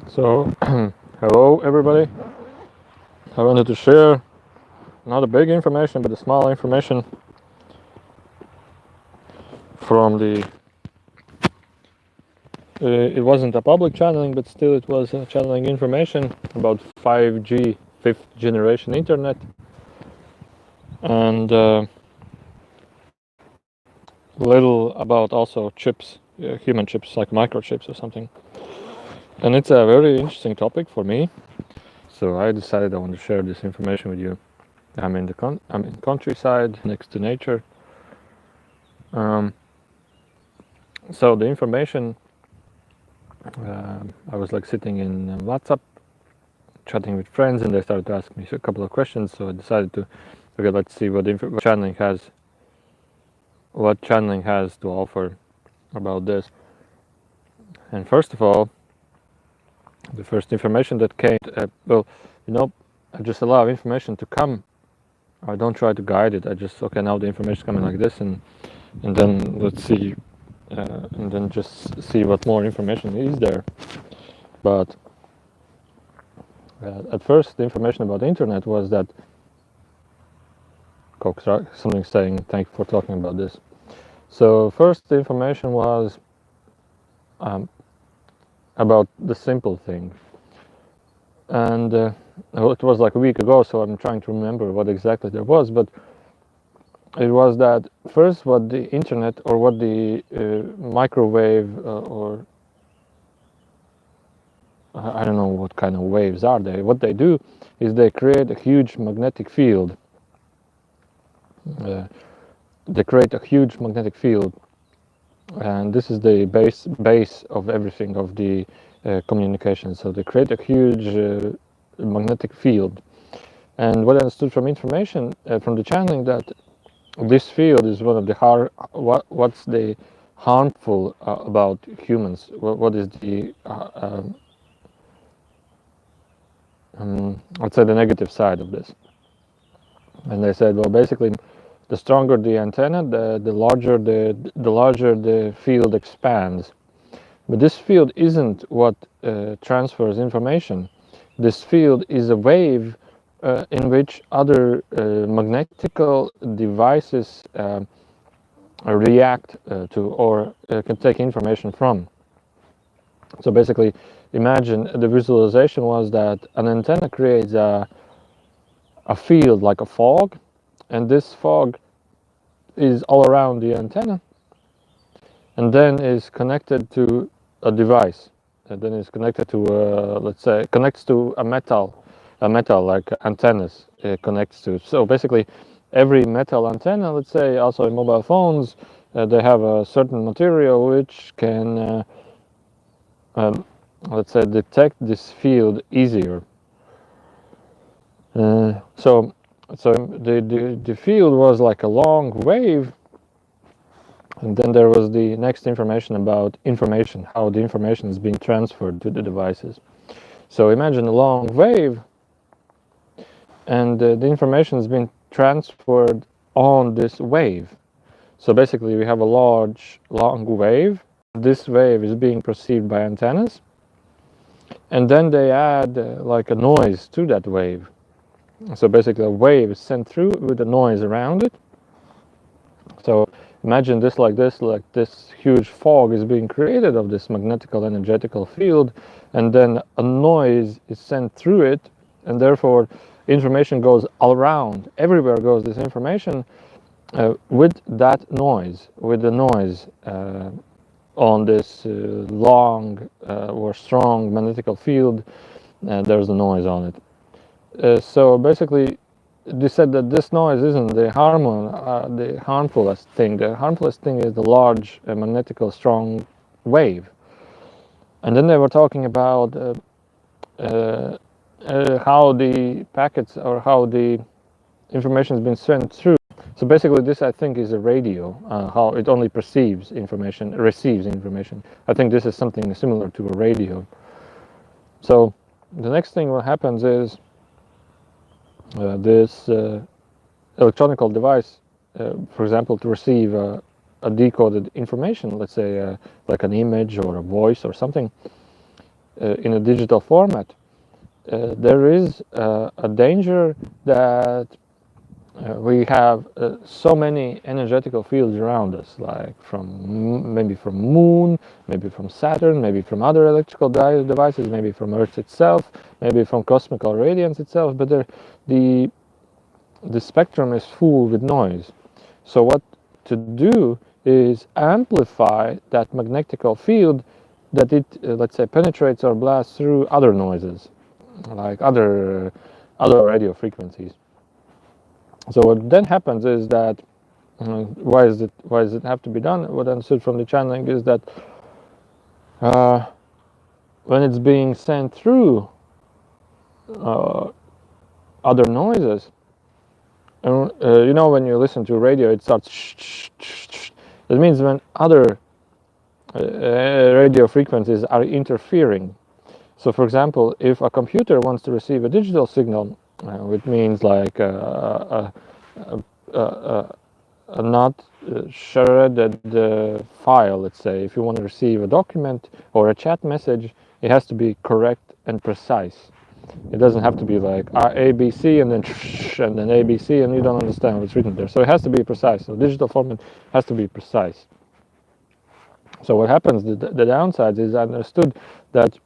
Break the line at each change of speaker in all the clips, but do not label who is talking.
So, hello everybody. I wanted to share not a big information, but a small information from the. It wasn't a public channeling, but still it was channeling information about 5G, fifth generation internet, and little about also chips, human chips like microchips or something. And it's a very interesting topic for me, so I decided I want to share this information with you. I'm in countryside next to nature. Um, so the information I was like sitting in WhatsApp, chatting with friends, and they started to ask me a couple of questions. So I decided to, okay, let's see what channeling has to offer about this. And first of all, the first information that came, you know, I just allow information to come. I don't try to guide it. I just, okay, now the information is coming like this, and then let's see, and then just see what more information is there. But at first, the information about the internet was that something saying, thank you for talking about this. So first, the information was um, about the simple thing, and it was like a week ago, so I'm trying to remember what exactly there was, but it was that first what the internet or what the microwave or I don't know what kind of waves are they. What they do is they create a huge magnetic field. Uh, they create a huge magnetic field, and this is the base of everything of the communication. So they create a huge magnetic field. And what I understood from information from the channeling that this field is one of the what's the harmful about humans. What is the let's say the negative side of this? And they said, well, basically, the stronger the antenna, the larger the field expands. But this field isn't what transfers information. This field is a wave in which other magnetical devices react to or can take information from. So basically, imagine the visualization was that an antenna creates a field like a fog, and this fog is all around the antenna, and then is connected to a device, and then is connected to let's say connects to a metal like antennas connects to. So basically every metal antenna, let's say also in mobile phones, they have a certain material which can um, let's say detect this field easier. So the field was like a long wave. And then there was the next information about information, how the information is being transferred to the devices. So imagine a long wave, and the information is being transferred on this wave. So basically, we have a long wave. This wave is being perceived by antennas, and then they add like a noise to that wave. So basically, a wave is sent through with a noise around it. So imagine this like this huge fog is being created of this magnetical energetical field, and then a noise is sent through it, and therefore information goes all around. Everywhere goes this information with that noise, with the noise on this long or strong magnetical field. There's a noise on it. So basically, they said that this noise isn't the harmfulest thing. The harmfulest thing is the large magnetical strong wave. And then they were talking about uh, how the packets or how the information has been sent through. So basically, this I think is a radio. How it only perceives information, receives information. I think this is something similar to a radio. So the next thing what happens is this electronic device, for example, to receive a decoded information, let's say like an image or a voice or something, in a digital format, there is a danger that we have so many energetical fields around us, like maybe from Moon, maybe from Saturn, maybe from other electrical devices, maybe from Earth itself, maybe from cosmical radiance itself. But the spectrum is full with noise. So what to do is amplify that magnetical field that it, let's say, penetrates or blasts through other noises, like other radio frequencies. So what then happens is that why does it have to be done? What I understood from the channeling is that when it's being sent through other noises, you know, when you listen to radio, it starts. That means when other radio frequencies are interfering. So, for example, if a computer wants to receive a digital signal, which means like a not shredded file, let's say, if you want to receive a document or a chat message, it has to be correct and precise. It doesn't have to be like ABC and then ABC and you don't understand what's written there. So it has to be precise. So digital format has to be precise. So what happens? The downside is I understood that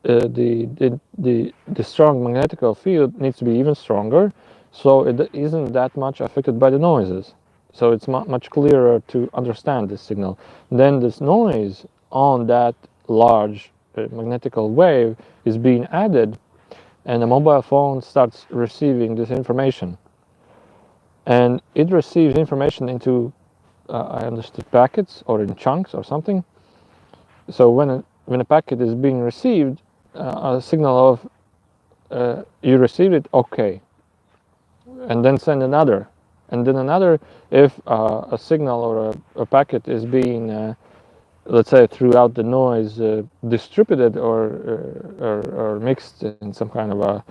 the strong magnetical field needs to be even stronger, so it isn't that much affected by the noises. So it's much clearer to understand this signal. Then this noise on that large magnetical wave is being added, and the mobile phone starts receiving this information. And it receives information into, I understood, packets or in chunks or something. So when a packet is being received, a signal of you received it, okay, and then send another, and then another. If a signal or a packet is being, let's say, throughout the noise distributed or mixed in some kind of a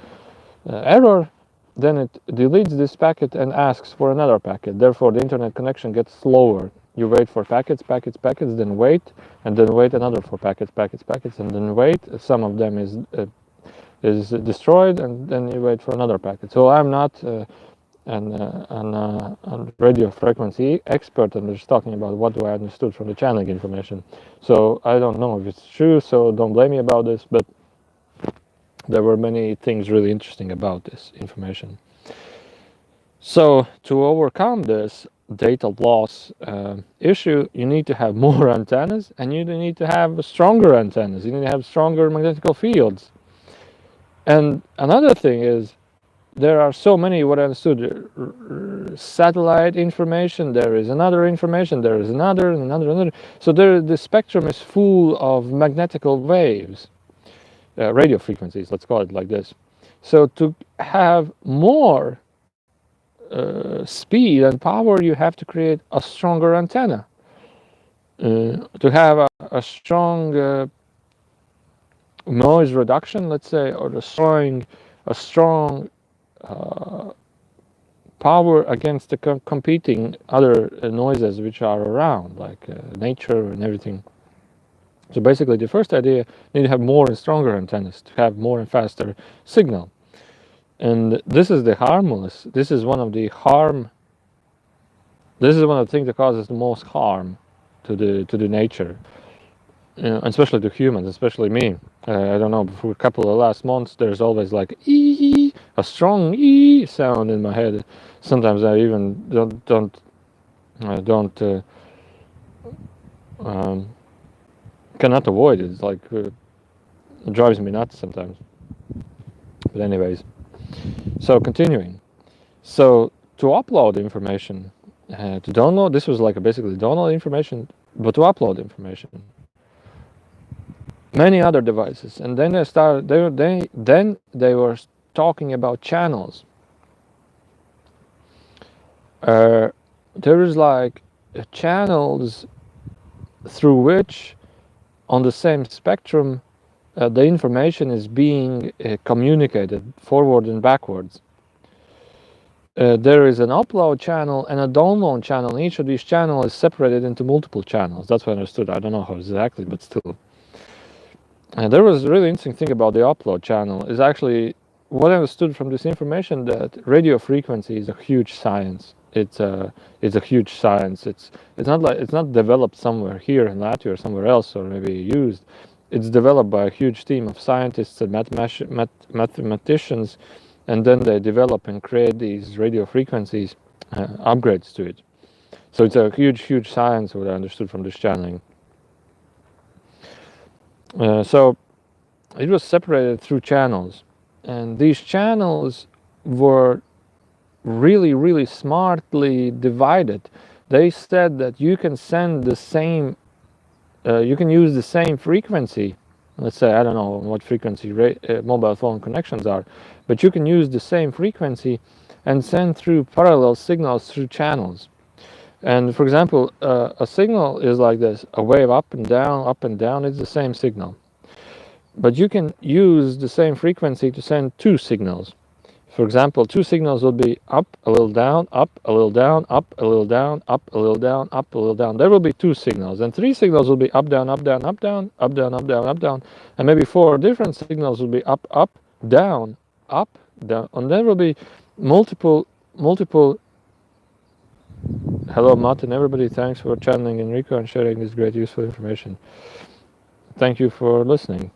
error, then it deletes this packet and asks for another packet. Therefore, the internet connection gets slower. You wait for packets, then wait, and then wait another for packets, and then wait. Some of them is destroyed, and then you wait for another packet. So I'm not an radio frequency expert. I'm just talking about what do I understood from the channeling information. So I don't know if it's true, so don't blame me about this, but there were many things really interesting about this information. So to overcome this data loss issue, you need to have more antennas, and you need to have stronger antennas. You need to have stronger magnetical fields. And another thing is, there are so many, what I understood, satellite information, there is another information, there is another, and another. So the spectrum is full of magnetical waves, radio frequencies, let's call it like this. So to have more speed and power, you have to create a stronger antenna. To have a strong noise reduction, let's say, or a strong power against the competing other noises which are around, like nature and everything. So basically, the first idea, you need to have more and stronger antennas to have more and faster signal. And this is the harmless. This is one of the things that causes the most harm to the nature, especially to humans, especially me. I don't know. For a couple of last months, there's always like a strong sound in my head. Sometimes I even cannot avoid it. It's like it drives me nuts sometimes. But anyways. So continuing, so to upload information, to download, this was like basically download information, but to upload information, many other devices, and then they were talking about channels. There is like channels through which, on the same spectrum, the information is being communicated forward and backwards. There is an upload channel and a download channel. Each of these channels is separated into multiple channels. That's what I understood. I don't know how exactly, but still. there was a really interesting thing about the upload channel. Is actually what I understood from this information, that radio frequency is a huge science. It's a huge science. It's not like it's not developed somewhere here in Latvia or somewhere else, or maybe used. It's developed by a huge team of scientists and mathematicians, and then they develop and create these radio frequencies, upgrades to it. So it's a huge science, what I understood from this channeling. So it was separated through channels, and these channels were really smartly divided. They said that you can send the same, you can use the same frequency. Let's say, I don't know what frequency mobile phone connections are, but you can use the same frequency and send through parallel signals through channels. And for example, a signal is like this: a wave up and down, it's the same signal. But you can use the same frequency to send two signals. For example, two signals will be up a little down, up a little down, up a little down, up a little down, up a little down. There will be two signals, and three signals will be up, down, up, down, up, down, up, down, up, down, up, down, and maybe four different signals will be up, up, down, up, down, and there will be multiple. Hello, Matt, and everybody. Thanks for channeling Enrico and sharing this great useful information. Thank you for listening.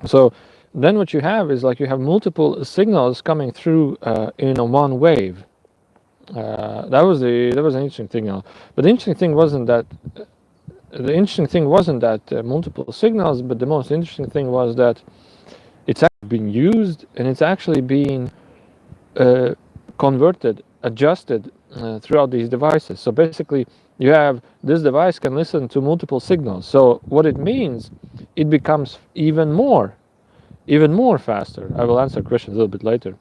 So then what you have is like you have multiple signals coming through in a one wave. That was an interesting thing. But the interesting thing wasn't that multiple signals, but the most interesting thing was that it's actually being used, and it's actually being converted, adjusted throughout these devices. So basically, you have this device can listen to multiple signals. So what it means, it becomes even more faster. I will answer questions a little bit later.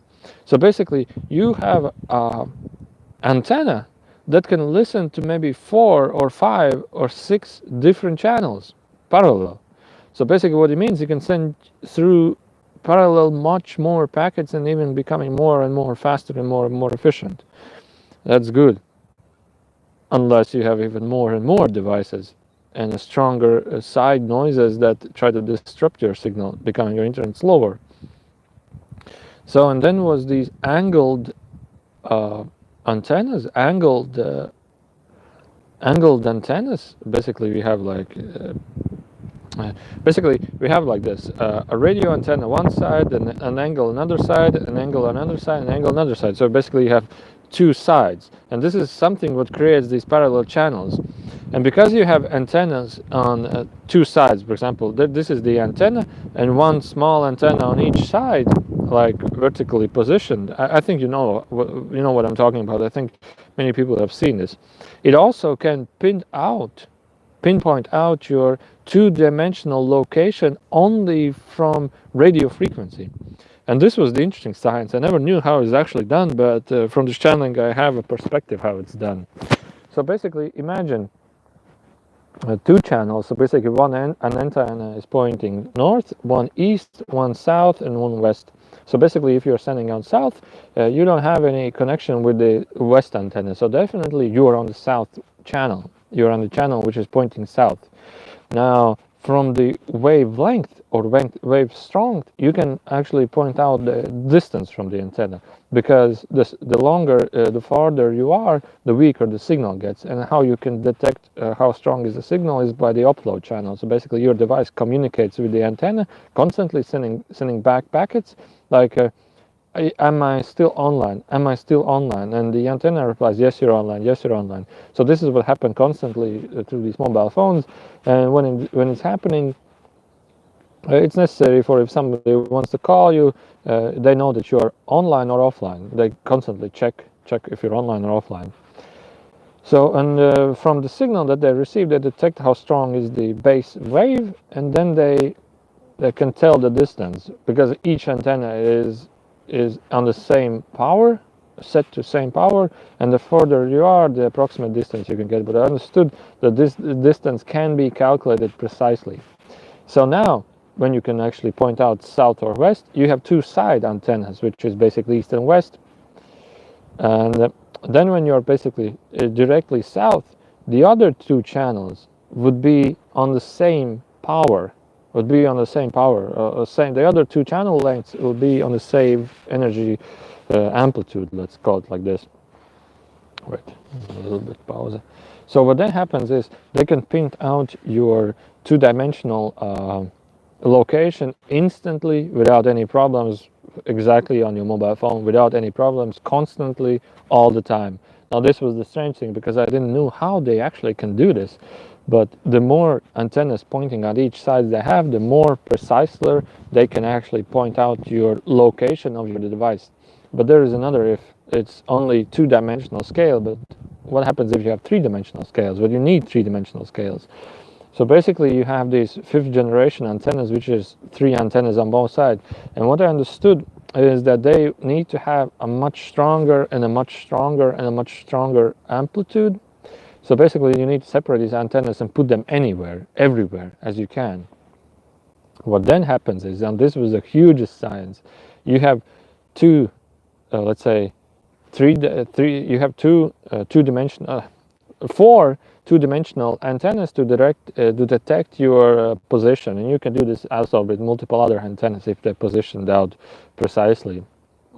So basically, you have an antenna that can listen to maybe 4 or 5 or 6 different channels parallel. So basically what it means, you can send through parallel much more packets, and even becoming more and more faster and more efficient. That's good. Unless you have even more and more devices and stronger side noises that try to disrupt your signal, becoming your internet slower. So, and then was these angled antennas, angled antennas. Basically, we have like this: a radio antenna one side, and an angle another side, an angle another side, an angle another side. So basically, you have two sides, and this is something what creates these parallel channels. And because you have antennas on two sides, for example, this is the antenna, and one small antenna on each side, like vertically positioned. I think you know what I'm talking about. I think many people have seen this. It also can pinpoint out your two-dimensional location only from radio frequency. And this was the interesting science. I never knew how it's actually done, but from this channeling I have a perspective how it's done. So basically, imagine two channels. So basically an antenna is pointing north, one east, one south, and one west. So basically, if you're sending out south, you don't have any connection with the west antenna. So definitely you are on the south channel. You're on the channel which is pointing south. Now, from the wavelength or wave strength, you can actually point out the distance from the antenna, because the farther you are, the weaker the signal gets. And how you can detect how strong is the signal is by the upload channel. So basically, your device communicates with the antenna, constantly sending back packets like. Am I still online? Am I still online? And the antenna replies, yes, you're online. Yes, you're online. So this is what happened constantly through these mobile phones. And when it's happening, it's necessary for if somebody wants to call you, they know that you're online or offline. They constantly check if you're online or offline. So, and from the signal that they receive, they detect how strong is the base wave, and then they can tell the distance, because each antenna is on the same power, set to same power, and the further you are, the approximate distance you can get. But I understood that this distance can be calculated precisely. So now, when you can actually point out south or west, you have two side antennas, which is basically east and west. And then when you're basically directly south, the other two channels would be on the same power. would be on the same power. The other two channel lengths will be on the same energy amplitude. Let's call it like this. Wait, a little bit pause. So what then happens is they can print out your two-dimensional location instantly without any problems, exactly on your mobile phone, without any problems, constantly, all the time. Now this was the strange thing, because I didn't know how they actually can do this, but the more antennas pointing at each side they have, the more precisely they can actually point out your location of your device. But there is another if. It's only two-dimensional scale, but what happens if you have three-dimensional scales? Well, you need three-dimensional scales. So basically you have these fifth generation antennas, which is three antennas on both sides. And what I understood is that they need to have a much stronger and a much stronger and a much stronger amplitude. So basically you need to separate these antennas and put them anywhere, everywhere as you can. What then happens is, and this was the hugest science, you have two, let's say, you have four two-dimensional antennas to detect your position, and you can do this also with multiple other antennas if they're positioned out precisely.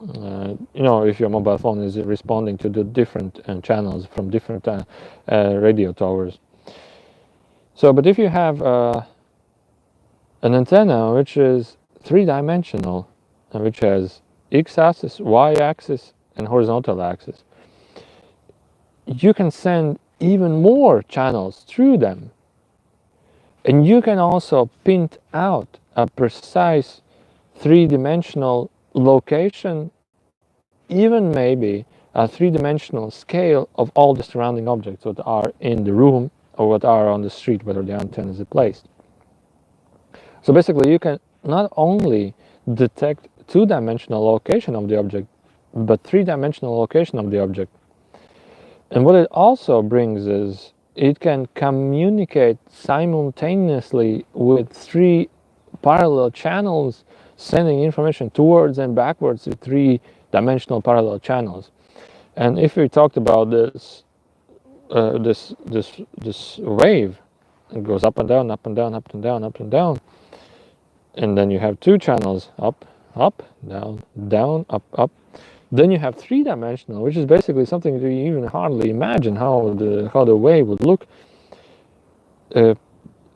If your mobile phone is responding to the different channels from different radio towers. So, but if you have an antenna which is three-dimensional, which has x-axis, y-axis, and horizontal axis, you can send even more channels through them, and you can also print out a precise three-dimensional location, even maybe a three-dimensional scale of all the surrounding objects that are in the room or what are on the street, whether the antenna is placed. So basically you can not only detect two-dimensional location of the object, but three-dimensional location of the object. And what it also brings is it can communicate simultaneously with three parallel channels, sending information towards and backwards to three-dimensional parallel channels. And if we talked about this wave, it goes up and down, up and down, up and down, up and down, and then you have two channels, up, up, down, down, up, up. Then you have three-dimensional, which is basically something you even hardly imagine how the wave would look.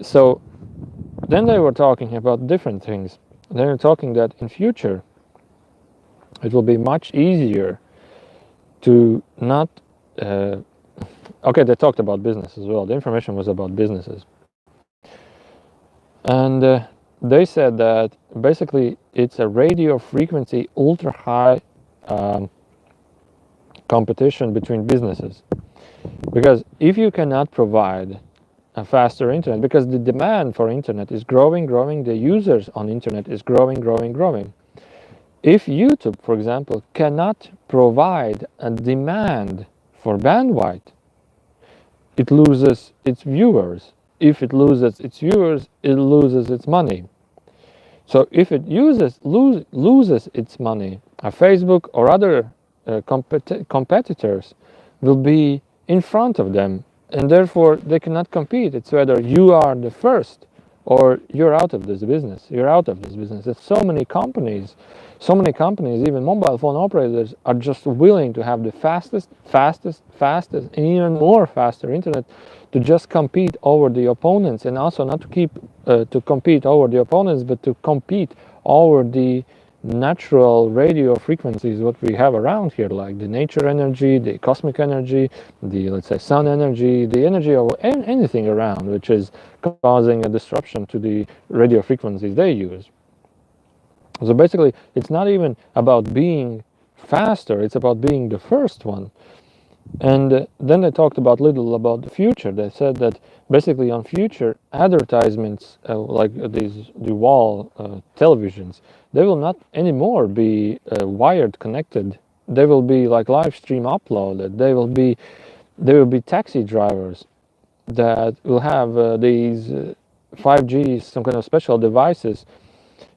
So then they were talking about different things. They were talking that in future it will be much easier to not. Okay, they talked about business as well. The information was about businesses, and they said that basically it's a radio frequency ultra high competition between businesses, because if you cannot provide a faster internet, because the demand for internet is growing, the users on internet is growing. If YouTube, for example, cannot provide a demand for bandwidth, it loses its viewers. If it loses its viewers, it loses its money. So if it loses its money, Facebook or other competitors will be in front of them, and therefore they cannot compete. It's whether you are the first or you're out of this business. There's so many companies, even mobile phone operators are just willing to have the fastest, and even more faster internet to just compete over the opponents, and also not to compete over the opponents, but to compete over the natural radio frequencies what we have around here, like the nature energy, the cosmic energy, the, let's say, sun energy, the energy of anything around which is causing a disruption to the radio frequencies they use. So basically it's not even about being faster, it's about being the first one. And then they talked about the future. They said that basically on future advertisements, like the wall televisions, they will not anymore be wired connected. They will be like live stream uploaded. They will be taxi drivers that will have these 5G, some kind of special devices.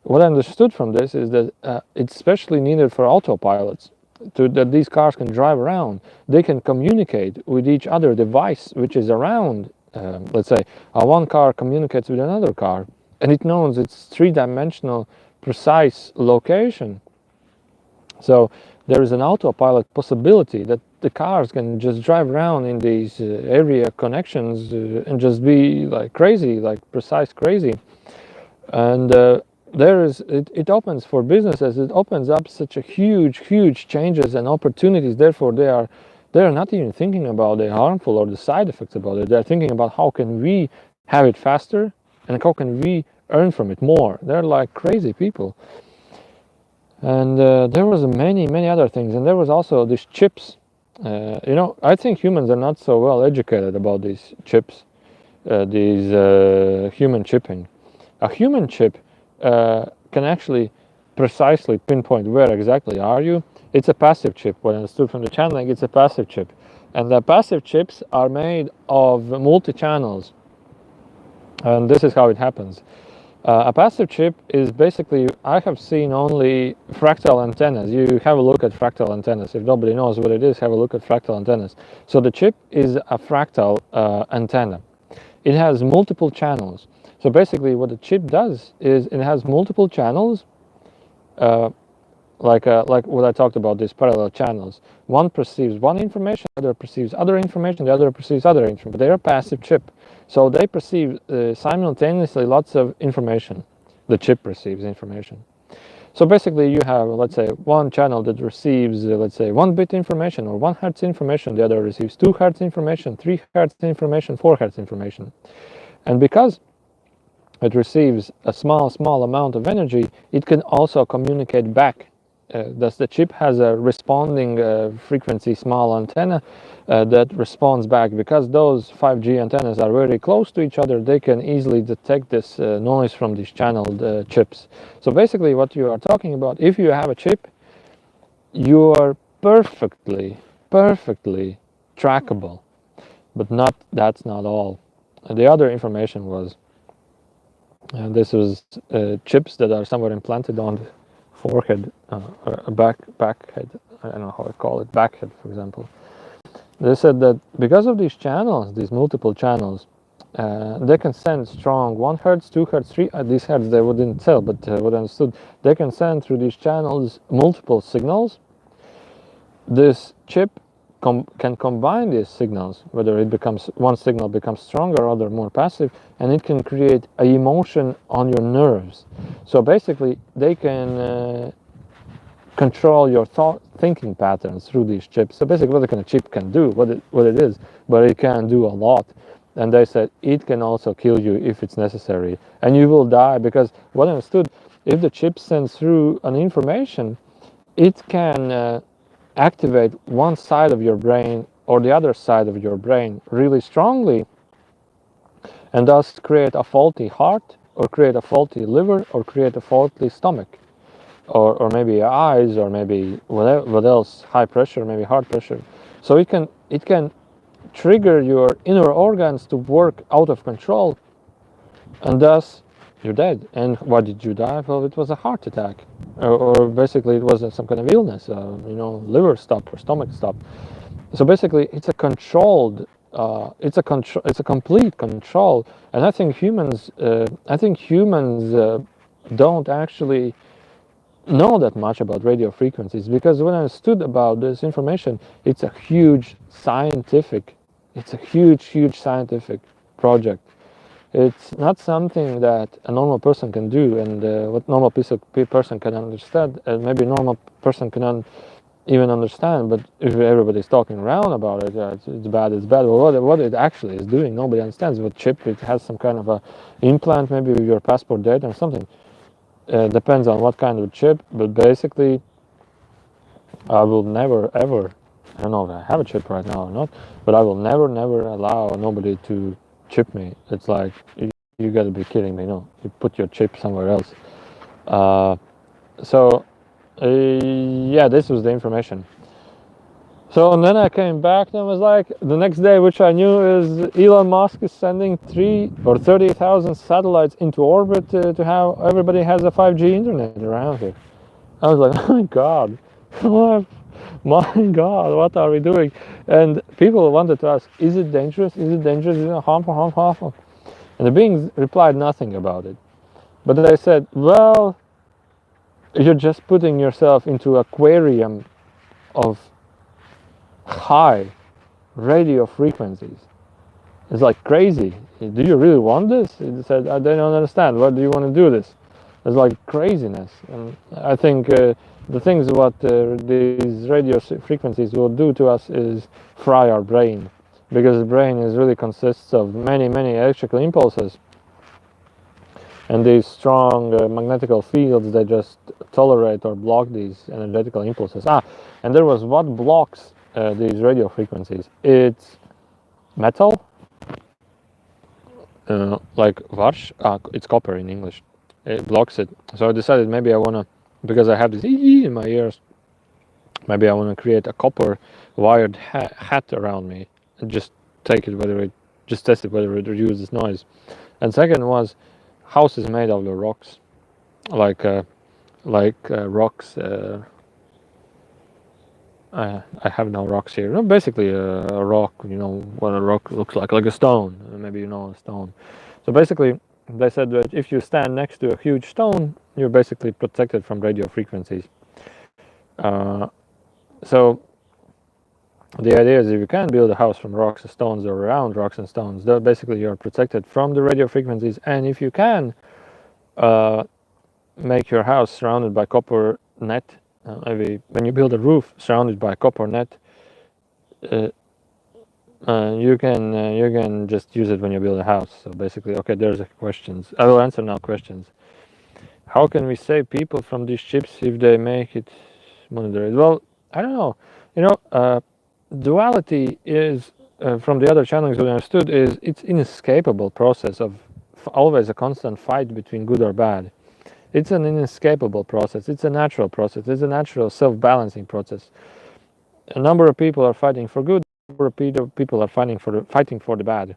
What I understood from this is that it's especially needed for autopilots, that these cars can drive around. They can communicate with each other device which is around. Let's say one car communicates with another car, and it knows its three-dimensional precise location. So there is an autopilot possibility that the cars can just drive around in these area connections and just be like crazy, like precise crazy. And it opens for businesses, it opens up such a huge changes and opportunities. Therefore they are not even thinking about the harmful or the side effects about it. They're thinking about how can we have it faster and how can we earn from it more. They're like crazy people. And there was many other things, and there was also these chips. I think humans are not so well educated about these chips, these human chipping. A human chip can actually precisely pinpoint where exactly are you. It's a passive chip. What I understood from the channeling, it's a passive chip. And the passive chips are made of multi-channels. And this is how it happens. A passive chip is basically, I have seen only fractal antennas. You have a look at fractal antennas. If nobody knows what it is, have a look at fractal antennas. So the chip is a fractal antenna. It has multiple channels. So basically what the chip does is it has multiple channels, like what I talked about, these parallel channels. One perceives one information, the other perceives other information, the other perceives other information, but they're a passive chip. So they perceive simultaneously lots of information. The chip perceives information. So basically you have, let's say, one channel that receives, let's say, 1 bit information or 1 hertz information, the other receives 2 hertz information, 3 hertz information, 4 hertz information. And because it receives a small amount of energy, it can also communicate back. Thus the chip has a responding frequency small antenna that responds back. Because those 5G antennas are very close to each other, they can easily detect this noise from these channeled chips. So basically what you are talking about, if you have a chip, you are perfectly trackable. But that's not all. The other information was, this was chips that are somewhere implanted on the forehead, backhead, I don't know how I call it, backhead, for example. They said that because of these channels, these multiple channels, they can send strong 1 hertz, 2 hertz, 3, these hertz they wouldn't tell, but what I understood, they can send through these channels multiple signals. This chip can combine these signals, whether it becomes, one signal becomes stronger, other more passive, and it can create an emotion on your nerves. So basically they can control your thinking patterns through these chips. So basically what the kind of chip can do, what it is, but it can do a lot. And they said it can also kill you if it's necessary, and you will die, because what I understood, if the chip sends through an information, it can activate one side of your brain or the other side of your brain really strongly, and thus create a faulty heart, or create a faulty liver, or create a faulty stomach, or maybe eyes, or maybe what else, high pressure, maybe heart pressure. So it can trigger your inner organs to work out of control, and thus you're dead. And why did you die? Well, it was a heart attack, or basically it was some kind of illness, liver stop or stomach stop. So basically it's a controlled, it's a complete control. And I think humans don't actually know that much about radio frequencies, because when I understood about this information, it's a huge scientific scientific project. It's not something that a normal person can do, and what normal person can understand, maybe a normal person cannot even understand. But if everybody's talking around about it, it's bad, well, what it actually is doing, nobody understands. What chip, it has some kind of a implant, maybe with your passport data or something. Depends on what kind of chip, but basically I will never ever, I don't know if I have a chip right now or not, but I will never allow nobody to chip me. It's like, you gotta be kidding me. No, you put your chip somewhere else. Yeah, this was the information. So, and then I came back and I was like, the next day, which I knew, is Elon Musk is sending 30,000 satellites into orbit to have everybody has a 5G internet around here. I was like, oh my God, my God, what are we doing? And people wanted to ask, is it dangerous? Is it dangerous? Is it harmful? And the beings replied nothing about it. But they said, well, you're just putting yourself into aquarium of high radio frequencies. It's like crazy. Do you really want this? He said, I don't understand. Why do you want to do this? It's like craziness. And I think the things what these radio frequencies will do to us is fry our brain, because the brain is really consists of many electrical impulses, and these strong magnetical fields, they just tolerate or block these energetical impulses. And there was what blocks these radio frequencies. It's metal, like varsh. It's copper in English. It blocks it. So I decided maybe I wanna, because I have this in my ears, maybe I wanna create a copper wired hat around me and just take it just test it whether it reduces noise. And second was, house is made of the rocks, like rocks. I have no rocks here. No, basically a rock. You know what a rock looks like a stone. Maybe you know a stone. So basically, they said that if you stand next to a huge stone, you're basically protected from radio frequencies. So the idea is, if you can build a house from rocks and stones or around rocks and stones, then basically you're protected from the radio frequencies. And if you can make your house surrounded by copper net, maybe when you build a roof surrounded by copper net, you can just use it when you build a house. So basically, okay, there's questions. I will answer now questions. How can we save people from these chips if they make it monitored? Well, I don't know. You know, duality is, from the other channels we understood, is it's inescapable process of always a constant fight between good or bad. It's an inescapable process. It's a natural process. It's a natural self-balancing process. A number of people are fighting for good. A number of people are fighting for the bad.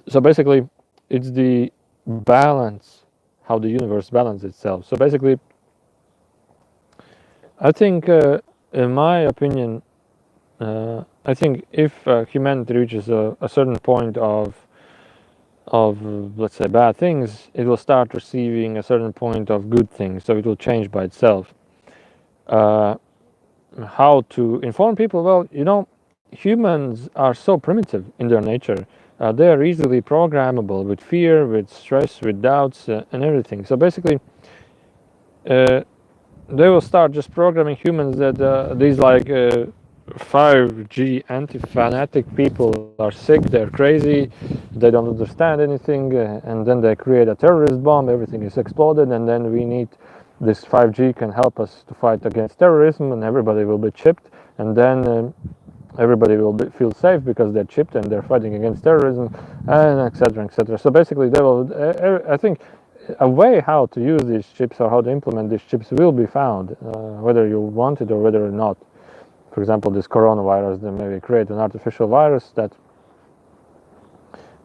So basically, it's the balance, how the universe balances itself. So basically, I think, in my opinion, I think if humanity reaches a certain point of let's say bad things, it will start receiving a certain point of good things. So it will change by itself. How to inform people? Well, you know, humans are so primitive in their nature. They are easily programmable with fear, with stress, with doubts, and everything. So basically, they will start just programming humans that these like 5G anti-fanatic people are sick, they're crazy, they don't understand anything, and then they create a terrorist bomb, everything is exploded, and then we need this 5G can help us to fight against terrorism, and everybody will be chipped, and then everybody will feel safe because they're chipped and they're fighting against terrorism, and etc. etc. So basically, they will. I think a way how to use these chips or how to implement these chips will be found, whether you want it or whether or not. For example, this coronavirus, they maybe create an artificial virus that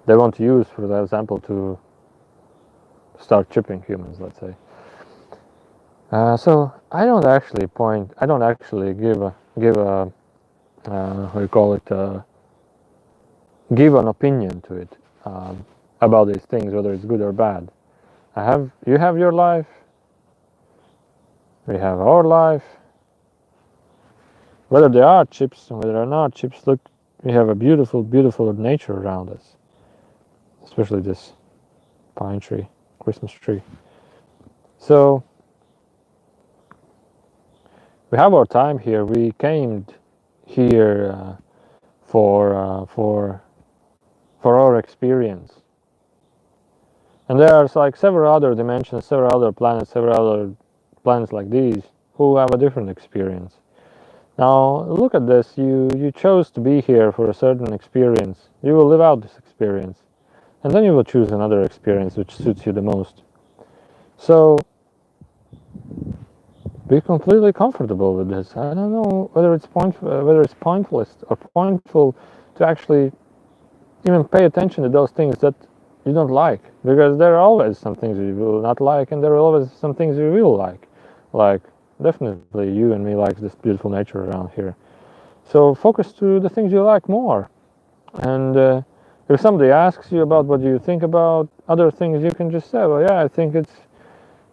they want to use, for example, to start chipping humans, let's say. So I don't actually give a how you call it, give an opinion to it, about these things, whether it's good or bad. You have your life, we have our life. Whether they are chips or whether they're not chips, look, we have a beautiful nature around us, especially this pine tree, Christmas tree. So we have our time here. We came here for our experience, and there's like several other dimensions, several other planets like these who have a different experience. Now look at this, you chose to be here for a certain experience. You will live out this experience, and then you will choose another experience which suits you the most. So be completely comfortable with this. I don't know whether it's pointless or pointful to actually even pay attention to those things that you don't like, because there are always some things you will not like, and there are always some things you will like. Like, definitely you and me like this beautiful nature around here. So focus to the things you like more, and If somebody asks you about what you think about other things, you can just say, well, yeah, I think it's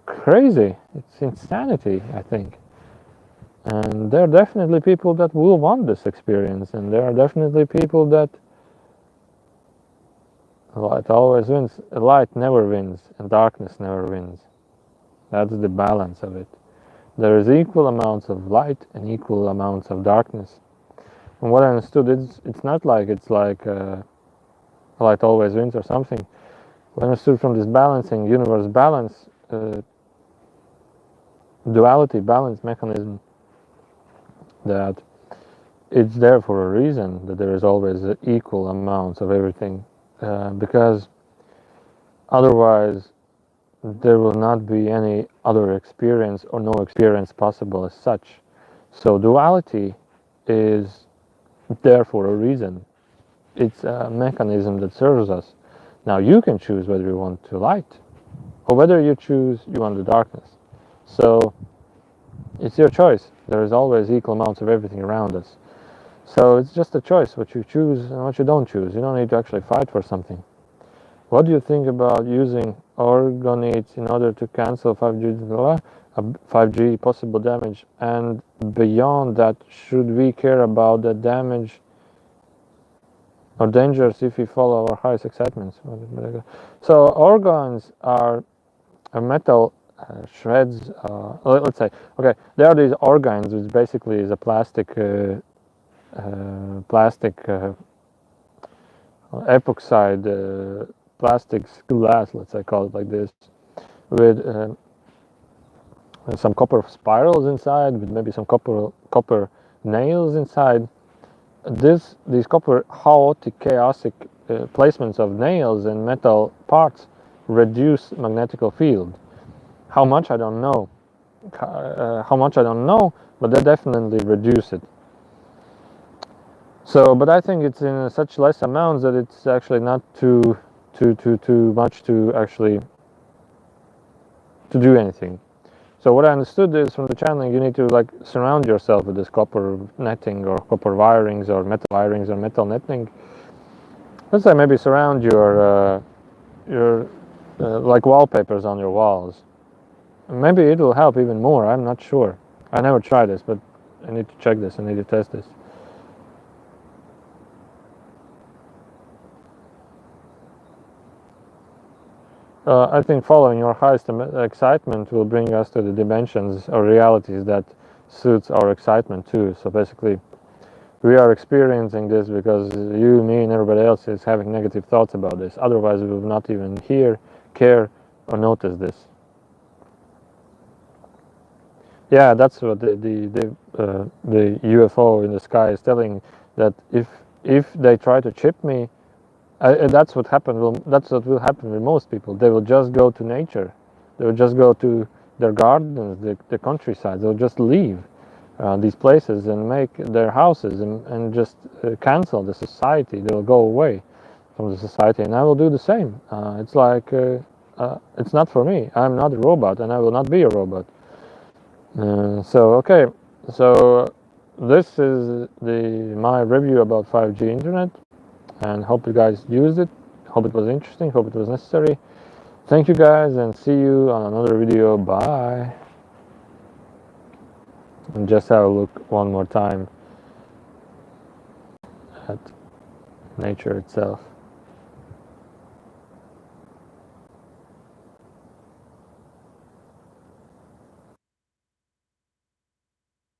crazy. It's insanity, I think. And there are definitely people that will want this experience, and there are definitely people that light always wins. Light never wins, and darkness never wins. That's the balance of it. There is equal amounts of light and equal amounts of darkness. And what I understood, it's not like it's like light always wins or something. What I understood from this balancing, universe balance, duality balance mechanism, that it's there for a reason, that there is always equal amounts of everything, because otherwise there will not be any other experience or no experience possible as such. So duality is there for a reason. It's a mechanism that serves us. Now you can choose whether you want to light or whether you choose you want the darkness. So it's your choice. There is always equal amounts of everything around us. So it's just a choice what you choose and what you don't choose. You don't need to actually fight for something. What do you think about using organoids in order to cancel 5G possible damage? And beyond that, should we care about the damage or dangers if we follow our highest excitements? So organs are metal shreds. Let's say, okay, there are these organs, which basically is a plastic epoxide plastic glass, let's say, call it like this, with some copper spirals inside, with maybe some copper nails inside. These copper chaotic placements of nails and metal parts reduce magnetical field. How much I don't know. But they definitely reduce it. So, but I think it's in such less amounts that it's actually not too much to actually to do anything. So what I understood is from the channeling, you need to like surround yourself with this copper netting or copper wirings or metal netting. Let's say maybe surround your like wallpapers on your walls. Maybe it will help even more. I'm not sure. I never tried this, but I need to check this. I need to test this. I think following your highest excitement will bring us to the dimensions or realities that suits our excitement too. So basically, we are experiencing this because you, me, and everybody else is having negative thoughts about this. Otherwise, we will not even hear, care, or notice this. Yeah, that's what the UFO in the sky is telling, that if they try to chip me, that's what happened. That's what will happen with most people. They will just go to nature. They will just go to their gardens, the countryside. They'll just leave these places and make their houses and just cancel the society. They will go away from the society, and I will do the same. It's like it's not for me. I'm not a robot, and I will not be a robot. So okay, so this is my review about 5G internet, and hope you guys used it. Hope it was interesting. Hope it was necessary. Thank you guys, and see you on another video. Bye. And just have a look one more time at nature itself.